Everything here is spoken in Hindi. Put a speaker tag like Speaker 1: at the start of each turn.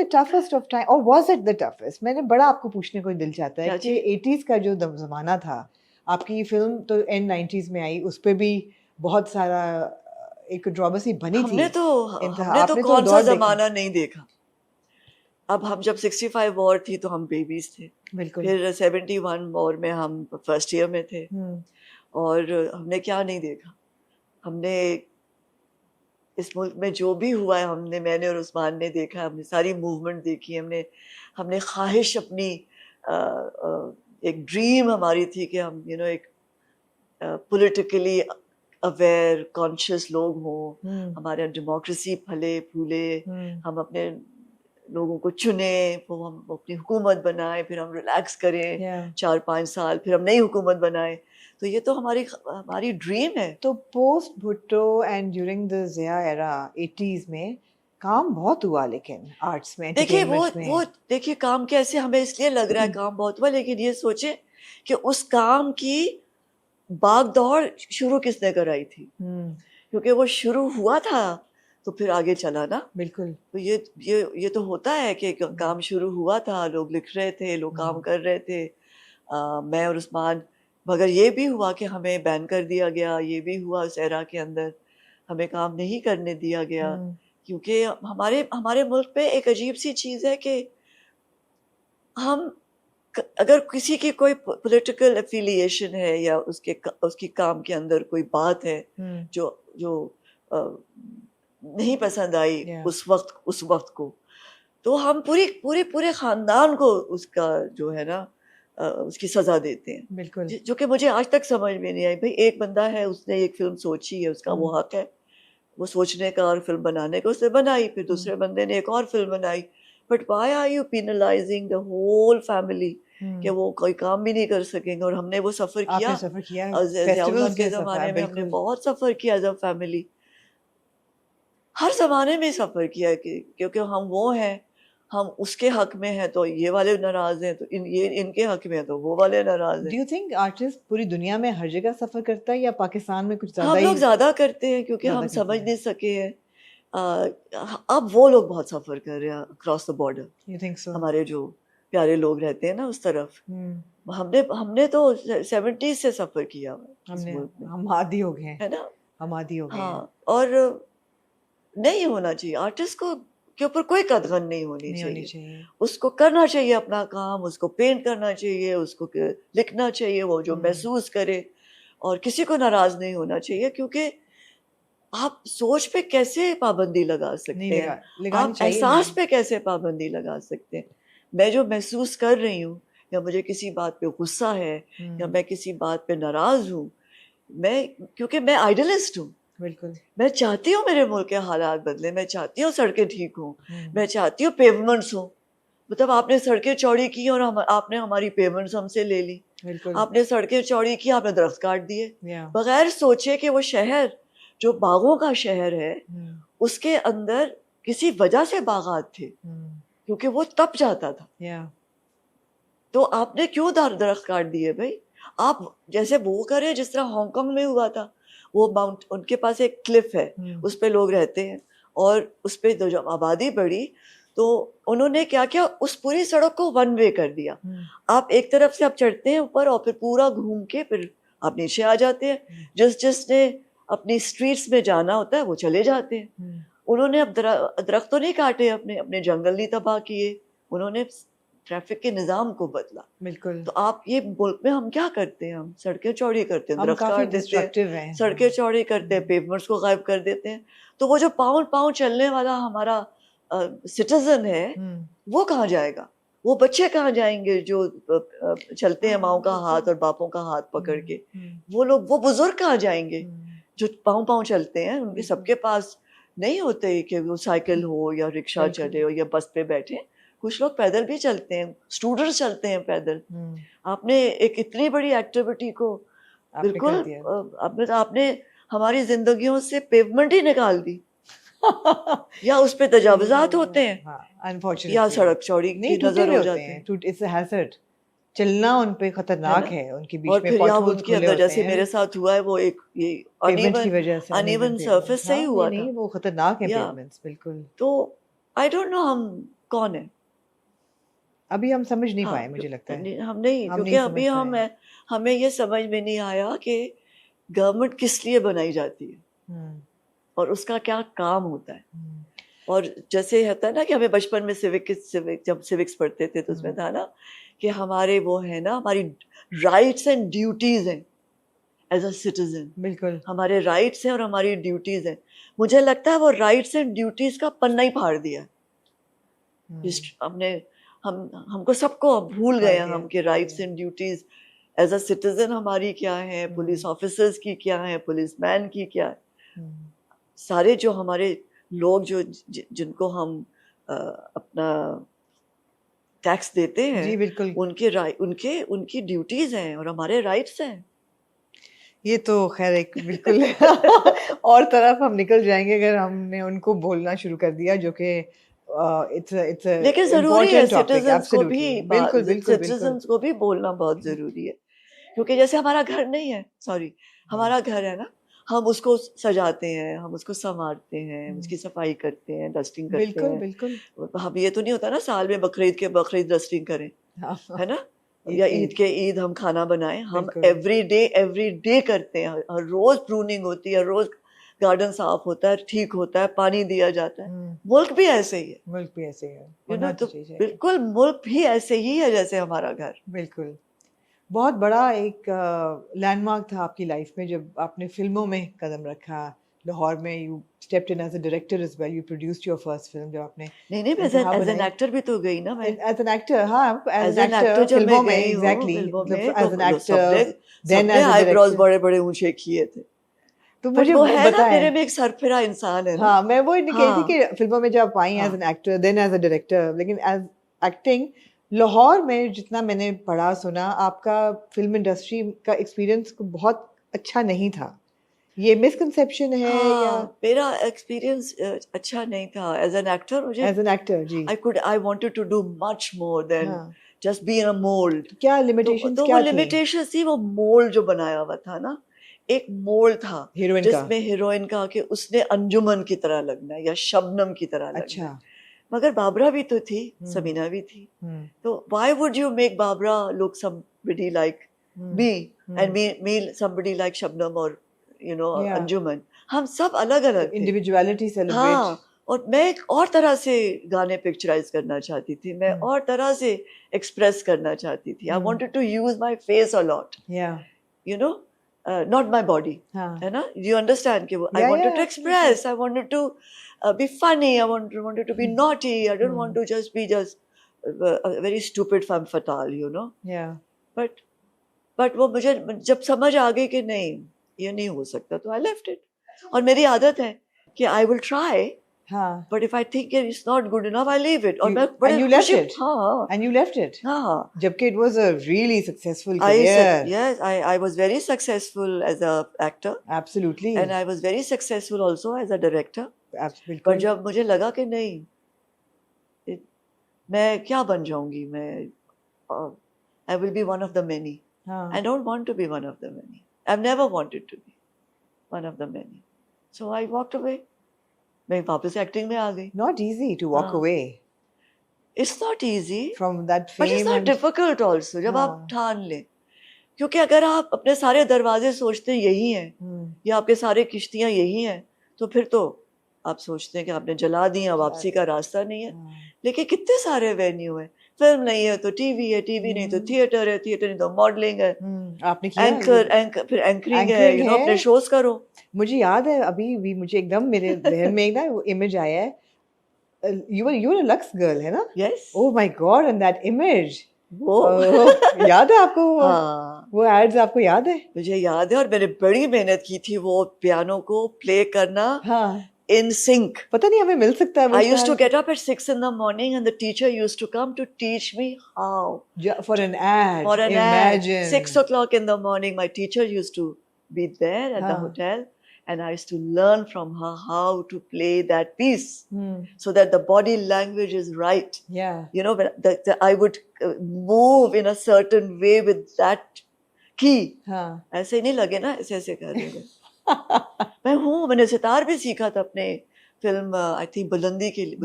Speaker 1: the toughest of time, or was it the toughest? मैंने बड़ा आपको पूछने को दिल चाहता है
Speaker 2: क्या
Speaker 1: कि 80s का जो ज़माना था, आपकी फिल्म तो एंड 90s में आई, उस पे भी बहुत सारा एक कंट्रोवर्सी बनी थी।
Speaker 2: हमने तो
Speaker 1: आपने तो
Speaker 2: कौन सा
Speaker 1: दौर देखा।
Speaker 2: जमाना नहीं देखा। अब हम जब 65 वॉर थी तो हम बेबीज थे,
Speaker 1: बिल्कुल।
Speaker 2: फिर 71 वॉर में हम फर्स्ट ईयर में थे, और हमने क्या नहीं देखा। हमने इस मुल्क में जो भी हुआ है, मैंने और उस्मान ने देखा, हमने सारी मूवमेंट देखी, हमने ख्वाहिश अपनी एक ड्रीम हमारी थी कि हम एक पॉलिटिकली अवेयर कॉन्शियस लोग हों, हमारे डेमोक्रेसी फले फूले, हम अपने लोगों को चुने, वो हम अपनी हुकूमत बनाए, फिर हम रिलैक्स करें 4-5 साल, फिर हम नई हुकूमत बनाए। तो ये तो हमारी ड्रीम है।
Speaker 1: तो post Bhutto and during the Zia era 80s में काम बहुत हुआ, लेकिन आर्ट्स में,
Speaker 2: देखिए
Speaker 1: एंटरटेनमेंट में।
Speaker 2: वो देखिए काम कैसे हमें इसलिए लग रहा है काम बहुत हुआ, लेकिन ये सोचे कि उस काम की भागदौड़ शुरू किसने कराई थी, क्योंकि वो शुरू हुआ था तो फिर आगे चला ना।
Speaker 1: बिल्कुल।
Speaker 2: तो ये तो होता है कि काम शुरू हुआ था, लोग लिख रहे थे, लोग काम कर रहे थे, मैं और उस्मान। मगर ये भी हुआ कि हमें बैन कर दिया गया, ये भी हुआ उस एरा के अंदर हमें काम नहीं करने दिया गया, क्योंकि हमारे मुल्क पे एक अजीब सी चीज़ है कि हम अगर किसी की कोई पॉलिटिकल एफिलिएशन है या उसकी काम के अंदर कोई बात है जो जो नहीं पसंद आई उस वक्त को, तो हम पूरे खानदान को उसका जो है ना उसकी सजा देते हैं।
Speaker 1: बिल्कुल।
Speaker 2: जो कि मुझे आज तक समझ में नहीं आई। भाई एक बंदा है, उसने एक फिल्म सोची है, उसका वो हक है वो सोचने का और फिल्म बनाने का, उसने बनाई, फिर दूसरे बंदे ने एक और फिल्म बनाई, but why are you penalizing the whole family कि वो कोई काम भी नहीं कर सकेंगे। और हमने वो सफर किया, ज़ियाउल्लाह के ज़माने में हमने बहुत सफर किया एज अ फैमिली, हर ज़माने में सफ़र किया है क्योंकि हम वो हैं, हम उसके हक में हैं तो ये वाले नाराज़ हैं, तो ये इनके हक में है तो वो वाले नाराज़ हैं।
Speaker 1: डू यू थिंक आर्टिस्ट पूरी दुनिया में हर जगह सफ़र करता है या पाकिस्तान में कुछ ज़्यादा
Speaker 2: हम
Speaker 1: ही?
Speaker 2: लोग ज़्यादा करते हैं क्योंकि हम समझ नहीं सके हैं। अब वो लोग बहुत सफ़र कर रहे हैं across the border.
Speaker 1: You think so?
Speaker 2: हमारे जो प्यारे लोग रहते हैं ना उस तरफ, हमने तो 70s से सफ़र किया हुआ इस मुल्क में।
Speaker 1: हम आदी हो गए हैं,
Speaker 2: है ना,
Speaker 1: हम आदी हो गए हैं।
Speaker 2: हाँ, और नहीं होना चाहिए आर्टिस्ट को के ऊपर कोई कदगन नहीं होनी चाहिए। उसको करना चाहिए अपना काम, उसको पेंट करना चाहिए, उसको लिखना चाहिए, वो जो महसूस करे, और किसी को नाराज नहीं होना चाहिए, क्योंकि आप सोच पे कैसे पाबंदी लगा सकते हैं, आप एहसास पे कैसे पाबंदी लगा सकते हैं। मैं जो महसूस कर रही हूँ, या मुझे किसी बात पे गुस्सा है, या मैं किसी बात पे नाराज हूँ, क्योंकि मैं आइडलिस्ट हूँ।
Speaker 1: बिल्कुल।
Speaker 2: मैं चाहती हूँ मेरे मुल्क के हालात बदले, मैं चाहती हूँ सड़कें ठीक हों, मैं चाहती हूँ पेवमेंट्स हों। मतलब आपने सड़कें चौड़ी की और आपने हमारी पेवमेंट्स हमसे ले ली। आपने सड़कें चौड़ी की, आपने दरख्त काट दिए, बगैर सोचे कि वो शहर जो बागों का शहर है, उसके अंदर किसी वजह से बागात थे, क्योंकि वो तप जाता था। तो आपने क्यों दरख्त काट दिए भाई? आप जैसे वो करें जिस तरह हांगकांग में हुआ था। वो उनके पास एक क्लिफ है, उस पे लोग रहते हैं, और उस पे जब आबादी बढ़ी तो उन्होंने क्या किया, उस पूरी सड़क को वन वे कर दिया। आप एक तरफ से आप चढ़ते हैं ऊपर और फिर पूरा घूम के फिर आप नीचे आ जाते हैं। जिसने अपनी स्ट्रीट्स में जाना होता है वो चले जाते हैं। उन्होंने अब दरख्त तो नहीं काटे, अपने जंगल नहीं तबाह किए, उन्होंने ट्रैफिक के निज़ाम को बदला।
Speaker 1: बिल्कुल।
Speaker 2: तो आप ये मुल्क में हम क्या करते हैं, हम सड़कें चौड़ी करते हैं, दरख्त काट देते हैं, सड़कें चौड़ी करते हैं, पेवमेंट्स को गायब कर देते हैं। तो वो जो पाँव चलने वाला हमारा सिटीजन है, वो कहाँ जाएगा? वो बच्चे कहाँ जाएंगे जो चलते हैं माओ का हाथ और बापों का हाथ पकड़ के? वो बुजुर्ग कहाँ जाएंगे जो पाँव चलते हैं? उनके सबके पास नहीं होते कि वो साइकिल हो या रिक्शा चले हो या बस पे बैठे। कुछ लोग पैदल भी चलते हैं, स्टूडेंट्स चलते हैं पैदल। आपने एक इतनी बड़ी एक्टिविटी को बिल्कुल आपने हमारी जिंदगियों से पेवमेंट ही निकाल दी। या उस पे तजावुजात होते हैं, या सड़क चौड़ी की नजर हो जाते हैं।
Speaker 1: इट्स अ हैज़र्ड, चलना उन पे खतरनाक है, उनके बीच
Speaker 2: और
Speaker 1: में
Speaker 2: फिर आप
Speaker 1: पॉटहोल्स
Speaker 2: उनके अंदर, जैसे मेरे साथ हुआ है, वो एक
Speaker 1: पेमेंट की वजह से
Speaker 2: अनइवन सरफेस से ही हुआ था।
Speaker 1: नहीं, वो खतरनाक है पेमेंट्स, बिल्कुल।
Speaker 2: तो आई डोंट नो हम कौन है।
Speaker 1: अभी हम समझ नहीं
Speaker 2: हाँ,
Speaker 1: पाए, मुझे लगता है
Speaker 2: हम नहीं,
Speaker 1: हम
Speaker 2: क्योंकि
Speaker 1: नहीं
Speaker 2: अभी
Speaker 1: समझ पाए।
Speaker 2: हमें ये समझ में नहीं आया कि गवर्नमेंट किस लिए बनाई जाती है
Speaker 1: हम्म,
Speaker 2: और उसका क्या काम होता है।
Speaker 1: हम्म,
Speaker 2: और जैसे होता है ना कि हमें बचपन में जब सिविक्स पढ़ते थे तो उसमें
Speaker 1: हम्म,
Speaker 2: था ना कि हमारे वो है ना, हमारी राइट्स एंड ड्यूटीज हैं एज अ सिटीजन।
Speaker 1: बिल्कुल।
Speaker 2: हमारे राइट्स हैं और हमारी ड्यूटीज हैं। मुझे लगता है वो राइट्स एंड ड्यूटीज का पन्ना ही फाड़ दिया
Speaker 1: हम्म,
Speaker 2: हमने। हमको सबको भूल
Speaker 1: फाड़
Speaker 2: गए हैं
Speaker 1: दिया,
Speaker 2: हम कि
Speaker 1: फाड़
Speaker 2: राइट्स
Speaker 1: दिया।
Speaker 2: And duties as a citizen हमारी क्या है, पुलिस ऑफिसर्स की क्या है, पुलिस मैन की क्या है।
Speaker 1: हम्म,
Speaker 2: सारे जो हमारे लोग जिनको हम अपना टैक्स देते हैं,
Speaker 1: जी बिल्कुल।
Speaker 2: उनकी ड्यूटीज हैं और हमारे राइट्स हैं।
Speaker 1: ये तो खैर एक बिल्कुल और तरफ हम निकल जाएंगे अगर हमने उनको बोलना शुरू कर दिया, जो कि इट्स
Speaker 2: लेकिन जरूरी है
Speaker 1: इम्पोर्टेंट टॉपिक। एब्सोल्युटली, बिल्कुल बिल्कुल बिल्कुल।
Speaker 2: सिटीजन्स को भी बोलना बहुत जरूरी है। क्योंकि जैसे हमारा घर नहीं है, सॉरी, हमारा घर है ना, हम उसको सजाते हैं, हम उसको संवारते हैं, उसकी सफाई करते हैं, डस्टिंग करते
Speaker 1: बिल्कुल
Speaker 2: हैं।
Speaker 1: बिल्कुल।
Speaker 2: हम ये तो नहीं होता ना साल में बकरीद डस्टिंग करें,
Speaker 1: हाँ,
Speaker 2: है ना,
Speaker 1: ईद
Speaker 2: या
Speaker 1: के
Speaker 2: ईद के ईद हम खाना बनाएं। हम
Speaker 1: बिल्कुल।
Speaker 2: एवरी डे करते हैं। हर रोज प्रूनिंग होती है, रोज गार्डन साफ होता है, ठीक होता है, पानी दिया जाता है। मुल्क भी ऐसे ही है,
Speaker 1: मुल्क भी ऐसे ही है,
Speaker 2: यू नो।
Speaker 1: होना
Speaker 2: तो
Speaker 1: तो चाहिए।
Speaker 2: बिल्कुल मुल्क भी ऐसे ही है जैसे हमारा घर।
Speaker 1: बिल्कुल। बहुत बड़ा एक लैंडमार्क था आपकी लाइफ में जब आपने फिल्मों में कदम रखा। लाहौर में you stepped in as a director as well, you produced your first film जब आपने
Speaker 2: नहीं,
Speaker 1: इंतहा
Speaker 2: एज एन
Speaker 1: बनाई।
Speaker 2: एक्टर भी तो गई ना मैं।
Speaker 1: एज एन एक्टर, हाँ, as
Speaker 2: as
Speaker 1: an
Speaker 2: an actor
Speaker 1: actor
Speaker 2: जब मैं
Speaker 1: फिल्मों में,
Speaker 2: गई हूँ
Speaker 1: एग्जैक्टली,
Speaker 2: फिल्मों
Speaker 1: मतलब
Speaker 2: में,
Speaker 1: एज एन
Speaker 2: तो
Speaker 1: एक्टर, देन
Speaker 2: सबने
Speaker 1: एज अ
Speaker 2: आईब्रोज
Speaker 1: डायरेक्टर।
Speaker 2: बड़े बड़े ऊंचे किए थे।
Speaker 1: तो
Speaker 2: बट
Speaker 1: मुझे
Speaker 2: वो है ना,
Speaker 1: बताएं।
Speaker 2: मेरे में एक सरफिरा इंसान है ना।
Speaker 1: हाँ, मैं वो नहीं कह रही थी
Speaker 2: हाँ,
Speaker 1: कि फिल्मों में जब आप आई एज
Speaker 2: हाँ,
Speaker 1: an actor, then as a director, लेकिन एज एक्टिंग लाहौर में जितना मैंने पढ़ा सुना, आपका फिल्म इंडस्ट्री का एक्सपीरियंस बहुत अच्छा नहीं था। ये मिसकंसेप्शन है या?
Speaker 2: हाँ, मेरा एक्सपीरियंस अच्छा नहीं था एज एन एक्टर। मुझे
Speaker 1: एज एन एक्टर जी।
Speaker 2: I wanted to do much more than
Speaker 1: हाँ,
Speaker 2: just be in a mould.
Speaker 1: तो क्या लिमिटेशंस
Speaker 2: तो वो
Speaker 1: क्या थी
Speaker 2: लिमिटेशन थी, वो मोल्ड जो बनाया हुआ था ना, एक मोल्ड था
Speaker 1: हीरोइन का?
Speaker 2: जिसमें हीरोइन का कि उसने अंजुमन की तरह लगना है या शबनम की तरह लगना
Speaker 1: अच्छा।
Speaker 2: है। मगर बाबरा भी तो थी,
Speaker 1: हम्म,
Speaker 2: सबीना भी थी।
Speaker 1: हम्म,
Speaker 2: तो why would you make Babra look somebody like
Speaker 1: hmm,
Speaker 2: me and
Speaker 1: hmm,
Speaker 2: me somebody like Shabnam और
Speaker 1: या
Speaker 2: अंजुमन? हम सब अलग
Speaker 1: तो
Speaker 2: अलग थे।
Speaker 1: Individuality celebrate.
Speaker 2: हाँ, और मैं एक और तरह से गाने पिक्चराइज करना चाहती थी, मैं
Speaker 1: हम्म,
Speaker 2: और तरह से एक्सप्रेस करना चाहती थी। I
Speaker 1: hmm,
Speaker 2: wanted to use my face a lot,
Speaker 1: yeah
Speaker 2: you know, not my body,
Speaker 1: हाँ,
Speaker 2: है ना। यू अंडरस्टैंड कि वो I
Speaker 1: yeah
Speaker 2: wanted to
Speaker 1: absolutely.
Speaker 2: Express, I wanted to be funny, I wanted to be naughty, I don't want to just be just very stupid femme fatale,
Speaker 1: yeah
Speaker 2: but वो मुझे जब समझ आ गई कि नहीं, ये नहीं हो सकता, तो आई लेफ्ट इट। और मेरी आदत है कि आई विल ट्राई,
Speaker 1: हाँ,
Speaker 2: but if I think it's not good enough I leave it. और
Speaker 1: you
Speaker 2: मैं
Speaker 1: and
Speaker 2: बड़े
Speaker 1: you left
Speaker 2: खुशी,
Speaker 1: it,
Speaker 2: हाँ,
Speaker 1: and you left it,
Speaker 2: हाँ,
Speaker 1: जबकि it was a really successful
Speaker 2: I said
Speaker 1: career.
Speaker 2: yes. I was very successful as a actor and
Speaker 1: Absolutely.
Speaker 2: I was very successful also as a director. पर
Speaker 1: बिल्कुल।
Speaker 2: जब मुझे लगा कि नहीं, it- मैं क्या बन जाऊंगी, मैं I will be one of the many. I
Speaker 1: हाँ,
Speaker 2: don't want to be one of the many. I've never wanted to be one of the many. So I walked away. मैं वापस एक्टिंग में आ गई।
Speaker 1: not easy to walk
Speaker 2: हाँ,
Speaker 1: away
Speaker 2: it's not easy,
Speaker 1: from that
Speaker 2: but it's
Speaker 1: fame
Speaker 2: not
Speaker 1: and
Speaker 2: difficult also जब आप
Speaker 1: हाँ,
Speaker 2: ठान लें। क्योंकि अगर आप अपने सारे दरवाजे सोचते हैं यही हैं, या आपके सारे किश्तियां यही हैं, तो फिर तो आप सोचते हैं कि आपने जला दी, अब वापसी का रास्ता नहीं है।
Speaker 1: हाँ,
Speaker 2: लेकिन कितने सारे वेन्यू हैं। फिल्म नहीं है तो टीवी है, टीवी नहीं तो थिएटर है, थिएटर नहीं तो मॉडलिंग है,
Speaker 1: आपने किया ये
Speaker 2: एंकर फिर एंकरिंग है,
Speaker 1: एंकरिंग
Speaker 2: अपने
Speaker 1: है।
Speaker 2: शोज करो।
Speaker 1: मुझे याद है अभी भी, मुझे एकदम मेरे जहन में एक ना वो इमेज आया है। you were a Lux girl, है ना?
Speaker 2: Yes,
Speaker 1: Oh my God, and that image.
Speaker 2: वो
Speaker 1: याद है आपको
Speaker 2: हाँ,
Speaker 1: वो एड्स आपको याद है?
Speaker 2: मुझे याद है। और मैंने बड़ी मेहनत की थी वो पियानो को प्ले करना
Speaker 1: हाँ,
Speaker 2: in sync.
Speaker 1: पता नहीं हमें मिल सकता है वो
Speaker 2: I used to
Speaker 1: शायद
Speaker 2: get up at 6 in the morning and the teacher used to come to teach me how.
Speaker 1: for an ad.
Speaker 2: For an ad.
Speaker 1: Imagine.
Speaker 2: 6 o'clock in the morning, my teacher used to be there at the
Speaker 1: हाँ,
Speaker 2: hotel and I used to learn from her how to play that piece
Speaker 1: hmm,
Speaker 2: so that the body language is right.
Speaker 1: yeah.
Speaker 2: You know, when I would move in a certain way with that key.
Speaker 1: हाँ.
Speaker 2: ऐसे नहीं लगे ना, ऐसे ऐसे कर रहे थे। मैंने सितार भी सीखा था अपने फिल्म आई थिंक बुलंदी के लिए।